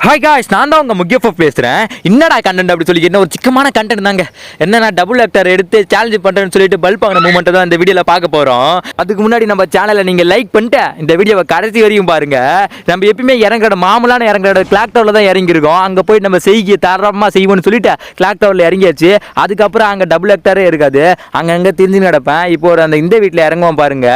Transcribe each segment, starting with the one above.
Hi guys, நான் தான் உங்கள் முக்கிய பேசுகிறேன். என்னடா கண்டென்ட் அப்படி சொல்லி என்ன ஒரு சிக்கமான கண்டென்ட் தாங்க. என்னன்னா டபுள் ஆக்டர் எடுத்து சேலஞ்ச் பண்ணுறேன்னு சொல்லிட்டு பல்ப் வாங்கின மூமெண்ட்டை தான் இந்த வீடியோவில் பார்க்க போகிறோம். அதுக்கு முன்னாடி நம்ம சேனலை நீங்கள் லைக் பண்ணிட்டு இந்த வீடியோவை கடைசி வரையும் பாருங்க. நம்ம எப்பயுமே இறங்குற மாமூலான இறங்குற கிளாக் டவரில் தான் இறங்கியிருக்கோம். அங்கே போய் நம்ம தரமாக செய்வோம்னு சொல்லிட்டு கிளாக் டவரில் இறங்கியாச்சு. அதுக்கப்புறம் அங்கே டபுள் ஆக்டரே இருக்காது, அங்கங்கே தெரிஞ்சு கிடப்பேன். இப்போ ஒரு இந்த வீட்டில் இறங்குவோம் பாருங்க,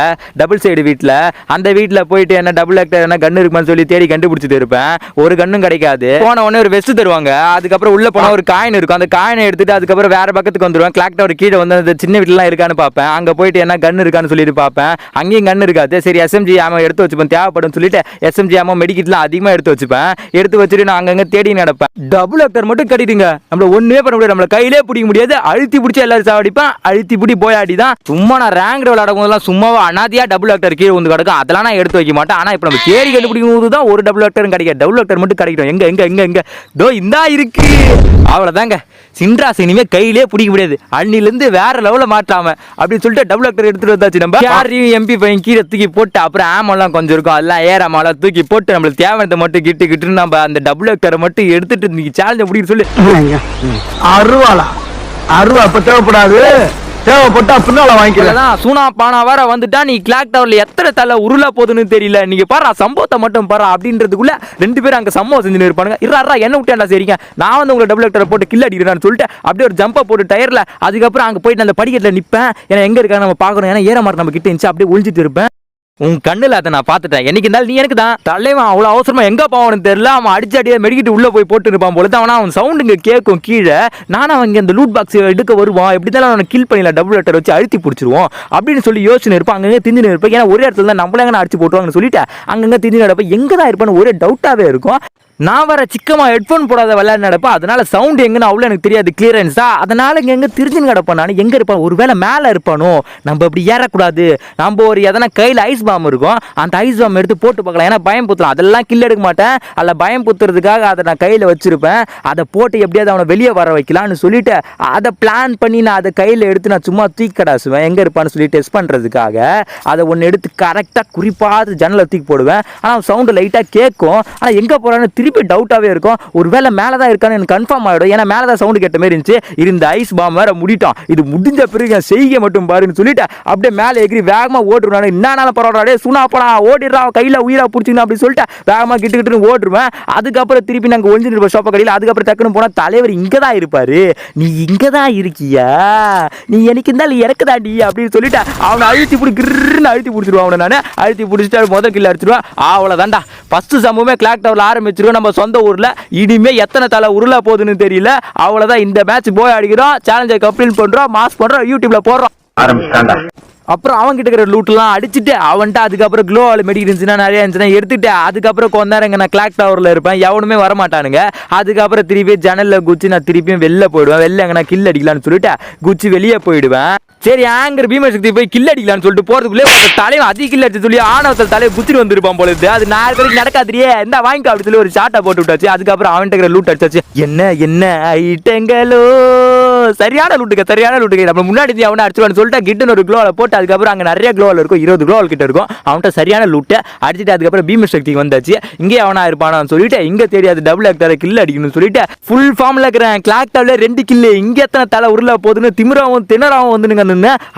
டபுள் சைடு வீட்டில். அந்த வீட்டில் போயிட்டு என்ன டபுள் ஆக்டர் என்ன கன்று இருக்குமான்னு சொல்லி தேடி கண்டுபிடிச்சிட்டு இருப்பேன். ஒரு கண்ணும் கிடைக்காது. போன உடனே ஒரு வெஸ்ட் தருவாங்க. அதுக்கப்புறம் உள்ள போனா ஒரு காயின் இருக்கும். அந்த காயினை எடுத்துட்டு அதுக்கப்புறம் வேற பக்கத்துக்கு வந்துருவேன். கிளாக் டவர் கீழே வந்து அந்த சின்ன வீட்டுலாம் இருக்கான்னு பார்ப்பேன். அங்க போயிட்டு என்ன கன் இருக்கான்னு சொல்லிட்டு பார்ப்பேன். அங்கேயும் கன் இருக்காது. சரி, எஸ்எம்ஜி ஆமா எடுத்து வச்சுப்பேன், தேவைப்படும் சொல்லிட்டு எஸ்எம்ஜி ஆமா மெடிக்கிட்லாம் அதிகமாக எடுத்து வச்சுப்பேன். எடுத்து வச்சுட்டு நான் அங்கங்க தேடி நடப்பேன். டபுள் ஆக்டர் மட்டும் கட்டிடுங்க, நம்மள ஒண்ணுமே பண்ண முடியாது, நம்மள கையிலே பிடிக்க முடியாது. அழுத்தி பிடிச்சி எல்லாரும் சாவடிப்பேன். அழுத்தி பிடி போயாடி தான். சும்மா நான் ரேங்க் விளையாடும் போதெல்லாம் சும்மாவா அனாதியா டபுள் ஆக்டர் கீழே வந்து கிடக்கும். அதெல்லாம் நான் எடுத்து வைக்க மாட்டேன். ஆனா இப்போ நம்ம தேடி கண்டுபிடிக்கும் போது தான் ஒரு டபுள் ஆக்டரும் கிடைக்கும். டபுள் ஆக்டர் மட்டும் கிடைக்கும். எங்க எங்க எங்க எங்க தோ இந்தா இருக்கு. அவ்வளவுதாங்க, சின்ராஸ் இனிமே கையிலே பிடிக்க முடியாது. அன்னிலிருந்து வேற லெவல மாட்டாம அப்படின்னு சொல்லிட்டு டபுள் ஆக்டர் எடுத்துட்டு வந்தாச்சு. நம்ம யாரையும் எம்பி பையன் கீழே தூக்கி போட்டு அப்புறம் ஆமெல்லாம் கொஞ்சம் இருக்கும், அதெல்லாம் ஏறாமெல்லாம் தூக்கி போட்டு நம்மளுக்கு தேவையானதை மட்டும் கிட்டு நம்ம அந்த டபுள் ஆக்டரை மட்டும் எடுத்துட்டு நீங்க சேலஞ்ச் அப்படின்னு சொல்லி அருவா அப்ப தேவைப்படாது, தேவைப்பட்டா பின்னால வாங்கிக்கலாம். சூனா பானா வேற வந்துட்டா நீ கிளாக் டவர்ல எத்தனை தலை உருளா போகுதுன்னு தெரியல. நீங்க பாரு சம்பவத்தை மட்டும் பாரு அப்படின்றதுக்குள்ள ரெண்டு பேரும் அங்க சம்பவம் செஞ்சு இருப்பானுங்க. இருறா என்ன விட்டேன்டா சரிங்க, நான் வந்து உங்களை டபுள் ஆக்டரை போட்டு கில் அடிக்கிறேன்னு சொல்லிட்டு அப்படியே ஒரு ஜம்பா போட்டு டயர்ல அதுக்கப்புறம் அங்க போயிட்டு அந்த படிக்கட்டில் நிற்பேன். ஏன்னா எங்க இருக்கான்னு நம்ம பார்க்கணும். ஏன்னா ஏற மாட்டேன் நம்ம கிட்ட இருந்துச்சு, அப்படியே ஒழிஞ்சிட்டு இருப்பேன். உன் கண்ணில் அதை நான் பார்த்துட்டேன். என்னைக்கு இருந்தாலும் நீ எனக்கு தான் தலைவன். அவ்வளோ அவசரமா எங்கே போவான்னு தெரியல. அவன் அடிச்சாடியே மெடிக்கிட்டு உள்ளே போய் போட்டு இருப்பான் போல தான். அவன் சவுண்டுங்க கேட்கும் கீழே. நானும் அவங்க இந்த லூட் பாக்ஸ் எடுக்க வருவான், எப்படி தான் அவனை கில் பண்ணிடலாம், டபுள் ஆக்டர் வச்சு அழுத்தி பிடிச்சிருவோம் அப்படின்னு சொல்லி யோசனை இருப்பான். அங்கங்கே திஞ்சின்னு இருப்பேன். ஏன்னா ஒரே இடத்துல தான் நம்மள எங்கே அடிச்சு போட்டுவாங்கன்னு சொல்லிட்டு அங்கங்கே திஞ்சின்னு நடப்பேன். எங்கே தான் இருப்பான்னு ஒரே டவுட்டாகவே இருக்கும். நான் வர சிக்கமா ஹெட்ஃபோன் போடாத விளையாட நடப்பேன். அதனால சவுண்ட் எங்கன்னு அவ்வளோ எனக்கு தெரியாது, கிளியரன்ஸா. அதனால எங்கே தெரிஞ்சுன்னு கிடப்பேன். நான் எங்கே இருப்பேன், ஒரு வேளை மேலே இருப்பானோ. நம்ம அப்படி ஏறக்கூடாது. நம்ம ஒரு எதனா கையில் ஐஸ் பாம் இருக்கும், அந்த ஐஸ் பாம் எடுத்து போட்டு பார்க்கலாம். ஏன்னா பயம் புத்தலாம், அதெல்லாம் கில் எடுக்க மாட்டேன். அதில் பயம் புத்துறதுக்காக அதை நான் கையில் வச்சிருப்பேன். அதை போட்டு எப்படியாவது அவனை வெளியே வர வைக்கலான்னு சொல்லிட்டு அதை பிளான் பண்ணி நான் அதை கையில் எடுத்து நான் சும்மா தூக்கடாசுவேன். எங்கே இருப்பான்னு சொல்லி டெஸ்ட் பண்ணுறதுக்காக அதை ஒன்று எடுத்து கரெக்டாக குறிப்பாக ஜன்னலை தூக்கி போடுவேன். ஆனால் சவுண்டு லைட்டாக கேட்கும். ஆனால் எங்கே போகிறான்னு திருப்பி டவுட்டாகவே இருக்கும். ஒரு வேளை மேலே தான் இருக்கான்னு எனக்கு கன்ஃபார்ம் ஆகிடும். ஏன்னா மேலே தான் சவுண்டு கேட்ட மாதிரி இருந்துச்சு. இருந்த ஐஸ் பாம் வேற முடிட்டான். இது முடிஞ்ச பிறகு என் செய்கை மட்டும் பாருன்னு சொல்லிட்டு அப்படியே மேலே எகிரி வேகமாக ஓட்டுருவானு. என்னாலும் பரவாயில்ல சுனாப்பா ஓடிடுறான், கையில் உயிராக பிடிச்சிக்கணும் அப்படின்னு சொல்லிட்டு வேகமாக கிட்டுக்கிட்டு ஓட்டுருவேன். அதுக்கப்புறம் திருப்பி நாங்கள் ஒழிஞ்சிட்டு இருப்போம் ஷாப்பை கடையில். அதுக்கப்புறம் டக்குன்னு போனால் தலைவர் இங்கே தான் இருப்பாரு. நீ இங்கே தான் இருக்கியா, நீ எனக்கு இருந்தாலும் இறக்குதாண்டி அப்படின்னு சொல்லிட்டு அவனை அழுத்தி பிடி கிருன்னு அழுத்தி பிடிச்சிருவான். அவனை நான் அழுத்தி பிடிச்சிட்டு முதல் கில்ல அடிச்சிருவான். அவ்வளோதான்டா ஃபஸ்ட்டு சம்பவமே கிளாக் டவரில் ஆரம்பிச்சிருவோம். நம்ம சொந்த ஊரில் இனிமே எத்தனை தலை உருளா போகுதுன்னு தெரியல. அவ்வளோதான், இந்த மேட்ச் போய் அடிக்கிறோம், சேலஞ்சை கம்ப்ளீட் பண்ணுறோம், மாஸ் பண்ணுறோம், யூடியூப்ல போடுறோம். அப்புறம் அவன் கிட்ட இருக்கிற லூட்லாம் அடிச்சுட்டு அவன்ட்டு அதுக்கப்புறம் க்ளோவால் மெடிக்கல் இருந்துச்சுன்னா நிறைய இருந்துச்சுன்னா எடுத்துட்டு அதுக்கப்புறம் கொஞ்ச நேரம் நான் கிளாக் டவரில் இருப்பேன். எவனுமே வரமாட்டானுங்க. அதுக்கப்புறம் திருப்பி ஜன்னலில் குச்சி நான் திருப்பியும் வெளில போயிடுவேன். வெளில எங்கன்னா கில் அடிக்கலான்னு சொல்லிட்டு குச்சி வெளியே போயிடுவேன். சரி, ஆங்கர் பீமசக்தி போய் கில் அடிக்கலான்னு சொல்லிட்டு போறதுக்குள்ளே தலைவன் அதிக கில் அடிச்சு சொல்லி ஆணவத்தில் தலையை குத்திட்டு வந்திருப்பான் போல இருக்கு. அது நாலு பேருக்கு நடக்காதிரியே, இந்த வாங்கிக்கோ அப்படி சொல்லி ஒரு ஷாட்டை போட்டு விட்டாச்சு. அதுக்கப்புறம் அவன்கிட்ட இருக்கிற லூட் அடிச்சாச்சு. என்ன என்ன ஐட்டங்களோ, சரியான லூட்டுக்கு நம்ம முன்னாடி அவனை அடிச்சுவான்னு சொல்லிட்டு கிட்டுன்னு ஒரு க்ளோவில் போட்டு அதுக்கப்புறம் அங்கே நிறைய க்ளோவில் இருக்கும், 20 க்ளோவல் கிட்ட இருக்கும். அவன்கிட்ட சரியான லூட்டை அடிச்சுட்டு அதுக்கப்புறம் பீமசக்திக்கு வந்தாச்சு. இங்கே அவனா இருப்பானான்னு சொல்லிட்டு இங்கே தெரியாது டபுள் ஆக்டரை கில் அடிக்கணும்னு சொல்லிட்டு ஃபுல் ஃபார்மில் இருக்கிறேன். கிளாக் டவரில் 2 கில்லு. இங்கே எத்தனை தலை உருளா போகுதுன்னு திமிராவும் திணறாவும் வந்துனுங்க.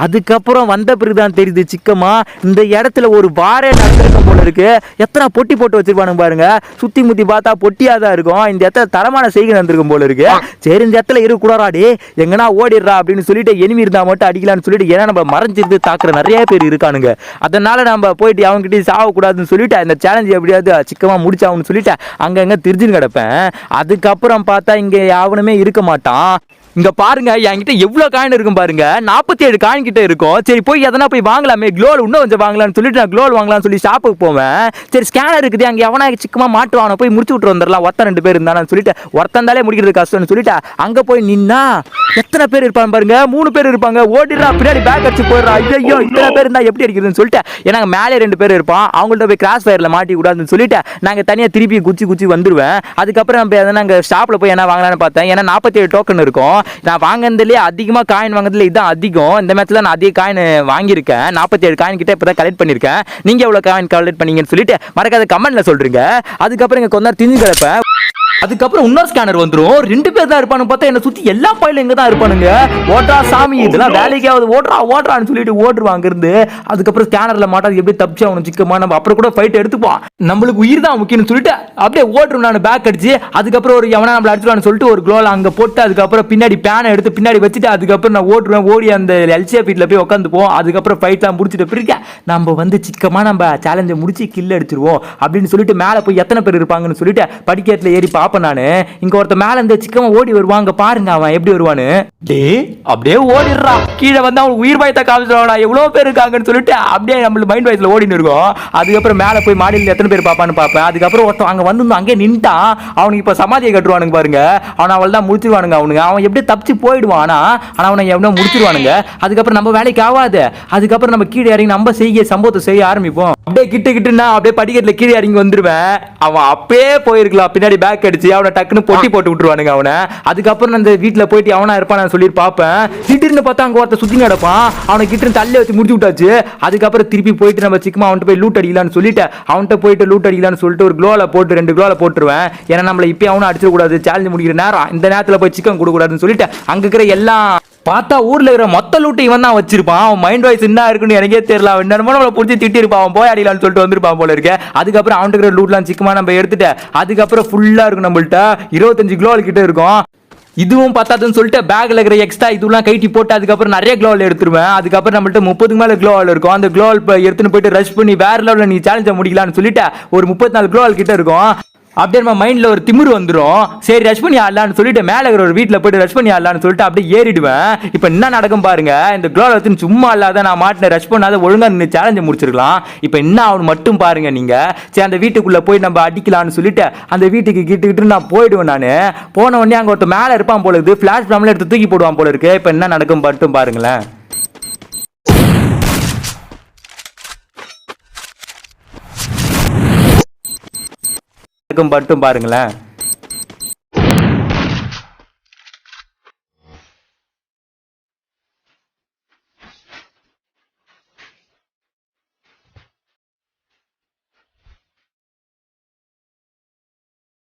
அதுக்கப்புறம் வந்த பிறகுதான் தெரியுது சிக்கமா இந்த இடத்துல ஒரு வாரே நடந்திருக்க போல இருக்கு. எத்தனை பொட்டி போட்டு வச்சிருப்பானு பாருங்க. சுத்தி முத்தி பார்த்தா பொட்டியா தான் இருக்கும். இந்த இடத்துல தரமான செய்கை நடந்திருக்கும் போல இருக்கு. சரி, இந்த இடத்துல இருக்கக்கூடாடி, எங்கன்னா ஓடிடுறா அப்படின்னு சொல்லிட்டு எனிமி இருந்தா மட்டும் அடிக்கலாம்னு சொல்லிட்டு, ஏன்னா நம்ம மறைஞ்சிருந்து தாக்குற நிறைய பேர் இருக்கானுங்க. அதனால நம்ம போயிட்டு அவங்ககிட்ட சாகக்கூடாதுன்னு சொல்லிட்டு அந்த சேலஞ்சு எப்படியாவது சிக்கமா முடிச்சாவுன்னு சொல்லிட்டு அங்கங்க திருஞ்சுன்னு கிடப்பேன். அதுக்கப்புறம் பார்த்தா இங்க யாவனுமே இருக்க மாட்டான். இங்க பாருங்க, என்கிட்ட எவ்வளவு காயின் இருக்கும் பாருங்க, 47 காயின் கிட்ட இருக்கும். சரி போய் எதனா போய் வாங்கலாமே, க்ளோல் இன்னும் கொஞ்சம் வாங்கலாம்னு சொல்லிட்டு நான் க்ளோல் வாங்கலாம்னு சொல்லி ஷாப்புக்கு போவேன். சரி ஸ்கேனர் இருக்குது, அங்கே எவனா சிக்கமா மாட்டுவான போய் முடிச்சு விட்டு வந்துடலாம். ஒருத்தன் 2 பேர் இருந்தானு சொல்லிட்டு ஒருத்தந்தாலே முடிக்கிறது கஷ்டம்னு சொல்லிட்டு அங்க போய் நின்னா எத்தனை பேர் இருப்பாங்க பாருங்க, 3 பேர் இருப்பாங்க. ஓடிடுறா பின்னாடி பேக் அடிச்சு போயிடுறா. ஐயோ இத்தனை பேர் இருந்தா எப்படி அடிக்கிறதுன்னு சொல்லிட்டு, ஏன்னா மேலே 2 பேர் இருப்பான், அவங்கள்ட்ட போய் கிராஸ் ஃபயர்ல மாட்டி கூடாதுன்னு சொல்லிட்டு நாங்கள் தனியாக திருப்பி குச்சி வந்துருவேன். அதுக்கப்புறம் நம்ம எதனா நாங்கள் ஷாப்பில் போய் என்ன வாங்கலான்னு பார்த்தேன். ஏன்னா 47 டோக்கன் இருக்கும். நான் வாங்கினதுலேயே அதிகமாக காயின் வாங்கினதுல இதுதான் அதிகம். இந்த மேட்ச்ல நான் அதிக காயின் வாங்கியிருக்கேன். 47 காயின் கிட்ட இப்போ தான் கலெக்ட் பண்ணியிருக்கேன். நீங்கள் எவ்வளோ காயின் கலெக்ட் பண்ணீங்கன்னு சொல்லிட்டு மறக்காத கமெண்ட்ல சொல்றீங்க. அதுக்கப்புறம் இங்கே கொஞ்ச நேரம் திஞ்சு கிடப்பேன். அதுக்கப்புறம் இன்னொரு ஸ்கேனர் வந்துரும். 2 பேர் தான் இருப்பானு பார்த்தா என்ன சுத்தி எல்லா பையிலும் இங்க தான் இருப்பானுங்க. ஓட்றா சாமி இதெல்லாம் வேலைக்காவது ஓட்றான்னு சொல்லிட்டு ஓடுவாங்க அங்க இருந்து. அதுக்கப்புறம் ஸ்கேனர்ல மாட்டாது எப்படி தப்பிச்சு அவனு சிக்கமா நம்ம அப்புறம் கூட ஃபைட் எடுத்துப்போம். நம்மளுக்கு உயிர் தான் முக்கியம்னு சொல்லிட்டு அப்படியே ஓடுறோம். நான் பேக் அடிச்சு அதுக்கப்புறம் ஒரு எவனா நம்மள அடிச்சுவான்னு சொல்லிட்டு ஒரு க்ளோல அங்க போட்டு அதுக்கப்புறம் பின்னாடி பேனை எடுத்து பின்னாடி வச்சுட்டு அதுக்கப்புறம் நான் ஓடுவேன். ஓடி அந்த எல்சியா ஃபீட்ல போய் உட்காந்துப்போம். அதுக்கப்புறம் ஃபைட்லாம் முடிச்சுட்டு பிறகு நம்ம வந்து சிக்கமா நம்ம சேலஞ்சை முடிச்சு கில் அடிச்சிருவோம் அப்படின்னு சொல்லிட்டு மேலே போய் எத்தனை பேர் இருப்பாங்கன்னு சொல்லிட்டு படிக்கட்டில் ஏறி பார்ப்பேன். நானு இங்க ஒருத்த மேல இருந்து சிக்கமா ஓடி வருவாங்க பாருங்க அவன் எப்படி வருவான்னு. அப்படியே ஓடிடுறா கீழே வந்து அவன் உயிர் பயத்தை காமிச்சிருவானா எவ்வளவு பேர் இருக்காங்கன்னு சொல்லிட்டு அப்படியே நம்மளுக்கு மைண்ட் வாய்ஸ்ல ஓடின்னு இருக்கும். அதுக்கப்புறம் மேல போய் மாடியில் எத்தனை பேர் பாப்பான்னு பார்ப்பேன். அதுக்கப்புறம் ஒருத்தன் அங்க வந்து அங்கே நின்ட்டான். அவனுக்கு இப்ப சமாதியை கட்டுவானுங்க பாருங்க. அவனை அவள் தான் முடிச்சிருவானுங்க. அவன் எப்படி தப்பிச்சு போயிடுவான். ஆனா அவனை எவ்வளவு முடிச்சிருவானுங்க. அதுக்கப்புறம் நம்ம வேலைக்கு ஆகாது. அதுக்கப்புறம் நம்ம கீழே இறங்கி நம்ம செய்ய சம்பவத்தை செய்ய ஆரம்பிப்போம். அப்படியே கிட்டுனா அப்படியே படிக்கட்டுல கீழே இறங்கி வந்துருவேன். அவன் அப்பே போயிருக்கலாம் பின்னாடி பேக் அடிச்சு அவனை டக்குன்னு பொட்டி போட்டு விட்டுருவானுங்க அவனை. அதுக்கப்புறம் அந்த வீட்டுல போயிட்டு அவனா இருப்பான்னு சொல்லி பார்ப்பேன். திடீர்னு பார்த்தா அங்க ஒருத்த சுத்தி நடப்பான். அவனை கிட்ட தள்ளி வச்சு முடிச்சு விட்டாச்சு. அதுக்கப்புறம் திருப்பி போயிட்டு நம்ம சிக்கமா அவன்கிட்ட போய் லூட் அடிக்கலான்னு சொல்லிட்டு அவன்கிட்ட போயிட்டு லூட் அடிக்கலான்னு சொல்லிட்டு ஒரு க்ளோல போட்டு 2 க்ளோல போட்டுருவேன். ஏன்னா நம்மள இப்பயே அவனும் அடிச்சிடக்கூடாது. சேலஞ்சு முடிக்கிற நேரம் இந்த நேரத்துல போய் சிக்கன் கொடுக்கூடாதுன்னு சொல்லிட்டு அங்க இருக்கிற எல்லாம் பார்த்தா ஊர்ல இருக்கிற மொத்த லூட்டு இவன் தான் வச்சிருப்பான். அவன் மைண்ட் வாய்ஸ் என்ன இருக்குன்னு எனக்கே தெரியல. அவன் என்னமோ நம்மளை பிடிச்சி திட்டிருப்பான். அவன் போய் அடிக்கலான்னு சொல்லிட்டு வந்திருப்பான் போல இருக்கு. அதுக்கப்புறம் அவன் இருக்கிற லூட்லாம் சிக்கமா நம்ம எடுத்துட்டு அதுக்கப்புறம் ஃபுல்லா இருக்கும் நம்மள்ட்ட 25 கிலோ கிட்ட இருக்கும். இதுவும் பத்தாதுன்னு சொல்லிட்டு பேக்ல இருக்கிற எக்ஸ்ட்ரா இதெல்லாம் கைட்டி போட்டு அதுக்கப்புறம் நிறைய க்ளோவல் எடுத்துருவேன். அதுக்கப்புறம் நம்மள்ட்ட 30 மேல க்ளோவல் இருக்கும். அந்த க்ளோவல் எடுத்துன்னு போயிட்டு ரஷ் பண்ணி வேற லெவலில் நீ சேலஞ்சை முடிக்கலான்னு சொல்லிட்டு ஒரு 34 க்ளோவல் கிட்ட இருக்கும். அப்படியே நம்ம மைண்ட்ல ஒரு திமிரு வந்துடும். சரி ரஷ் பண்ணி ஆடலான்னு சொல்லிட்டு மேலே இருக்கிற ஒரு வீட்டில் போயிட்டு ரஷ் பண்ணி ஆடலான்னு சொல்லிட்டு அப்படியே ஏறிடுவேன். இப்போ என்ன நடக்கும் பாருங்க. இந்த க்ளோவல் வச்சு சும்மா இல்லாத நான் மாட்டின ரஷ் பண்ணாத ஒழுங்கா நின்று சேலஞ்சை முடிச்சிருக்கலாம். இப்போ என்ன ஆகணும் மட்டும் பாருங்க நீங்க. சரி அந்த வீட்டுக்குள்ள போய் நம்ம அடிக்கலாம்னு சொல்லிட்டு அந்த வீட்டுக்கு கிட்டு நான் போயிடுவேன். நான் போன உடனே அங்கே ஒருத்த மேலே இருப்பான் போல இருக்கு. ஃபிளாஷ் ஃபிளாம்ல எடுத்து தூக்கி போடுவான் போல இருக்கு. இப்போ என்ன நடக்கும் மட்டும் பாருங்களேன். பாருங்களேன்.